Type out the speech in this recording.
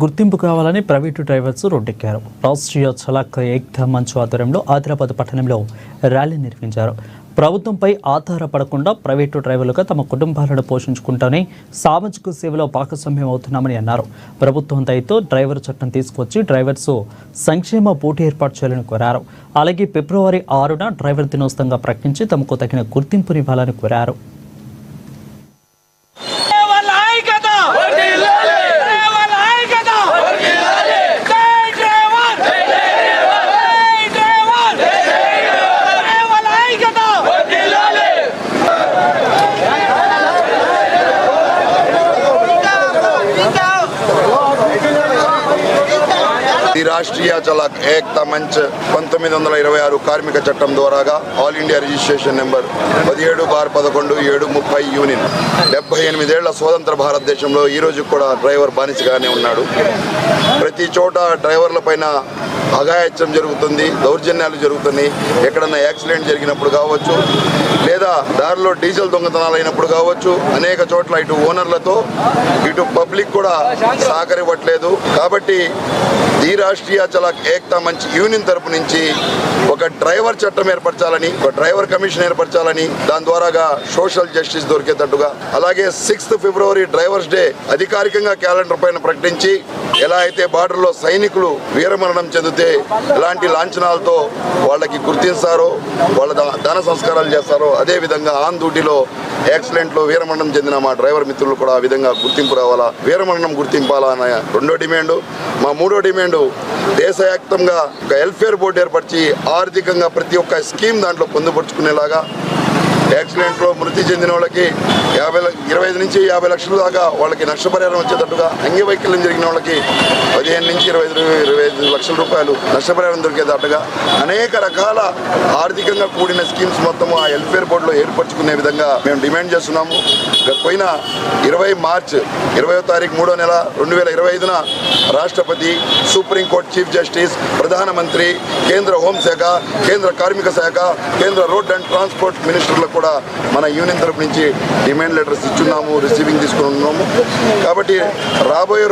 గుర్తింపు కావాలని private drivers రోడ్డెక్కారు. Rashtriya చలాక్ Ekta మంచ్ ఆధ్వర్యంలో ఆదిలాబాద్ పట్టణంలో ర్యాలీ నిర్వహించారు. ప్రభుత్వంపై ఆధారపడకుండా ప్రైవేటు డ్రైవర్లుగా తమ కుటుంబాలను పోషించుకుంటూనే సామాజిక సేవలో భాగస్వామ్యం అవుతున్నామని అన్నారు. ప్రభుత్వం దయతో డ్రైవర్ చట్టం తీసుకొచ్చి డ్రైవర్స్ సంక్షేమ పోటీ ఏర్పాటు చేయాలని కోరారు. అలాగే ఫిబ్రవరి 6న డ్రైవర్ దినోత్సవంగా ప్రకటించి తమకు తగిన గుర్తింపునివ్వాలని కోరారు. రాష్ట్రీయ చలాక్ ఏక్తా మంచ్ 1926 కార్మిక చట్టం ద్వారాగా all India registration number 17/11/730 union 78 ఏళ్ల స్వతంత్ర భారతదేశంలో ఈ రోజు కూడా డ్రైవర్ బానిసగానే ఉన్నాడు. ప్రతి చోట డ్రైవర్ల పైన అఘాయిత్యం జరుగుతుంది, దౌర్జన్యాలు జరుగుతున్నాయి. ఎక్కడన్నా యాక్సిడెంట్ జరిగినప్పుడు కావచ్చు, లేదా దారిలో డీజిల్ దొంగతనాలు అయినప్పుడు కావచ్చు, అనేక చోట్ల ఇటు ఓనర్లతో ఇటు పబ్లిక్ కూడా సహకరివ్వట్లేదు. కాబట్టి ఈ రాష్ట్రీయ చలాక్ ఏక్తా మంచ్ యూనియన్ తరపు నుంచి ఒక డ్రైవర్ చట్టం ఏర్పరచాలని, ఒక డ్రైవర్ కమిషన్ ఏర్పరచాలని, దాని ద్వారాగా సోషల్ జస్టిస్ దొరికేటట్టుగా, అలాగే 6 ఫిబ్రవరి డ్రైవర్స్ డే అధికారికంగా క్యాలెండర్ పైన ప్రకటించి, ఎలా అయితే బార్డర్లో సైనికులు వీరమరణం చెందితే ఎలాంటి లాంఛనాలతో వాళ్ళకి గుర్తిస్తారో, వాళ్ళ దాన సంస్కారాలు చేస్తారో, అదేవిధంగా ఆన్ డ్యూటీలో యాక్సిడెంట్లో వీరమరణం చెందిన మా డ్రైవర్ మిత్రులు కూడా ఆ విధంగా గుర్తింపు రావాలా, వీరమరణం గుర్తింపాలా అన్న 2వ డిమాండు. మా 3వ డిమాండు దేశవ్యాప్తంగా ఒక వెల్ఫేర్ బోర్డు ఏర్పరిచి ఆర్థికంగా ప్రతి ఒక్క స్కీమ్ దాంట్లో పొందుపరుచుకునేలాగా, యాక్సిడెంట్లో మృతి చెందిన వాళ్ళకి 25 నుంచి 50 లక్షల దాకా వాళ్ళకి నష్టపరిహారం వచ్చేటట్టుగా, అంగవైకల్యం జరిగిన వాళ్ళకి 15 నుంచి 25 లక్షల రూపాయలు నష్టపరిహారం దొరికేటట్టుగా అనేక రకాల ఆర్థికంగా కూడిన స్కీమ్స్ మొత్తము ఆ వెల్ఫేర్ బోర్డులో ఏర్పరచుకునే విధంగా మేము డిమాండ్ చేస్తున్నాము. పోయిన 20 మార్చి 20వ తారీఖు 3వ నెల 2025న రాష్ట్రపతి, సుప్రీంకోర్టు చీఫ్ జస్టిస్, ప్రధానమంత్రి, కేంద్ర హోంశాఖ, కేంద్ర కార్మిక శాఖ, కేంద్ర రోడ్ అండ్ ట్రాన్స్పోర్ట్ మినిస్టర్లకు కూడా మన యూనియన్ తరపు నుంచి డిమాండ్ లెటర్స్ ఇచ్చున్నాము, రిసీవింగ్ తీసుకుని ఉన్నాము. కాబట్టి రాబోయే రోజు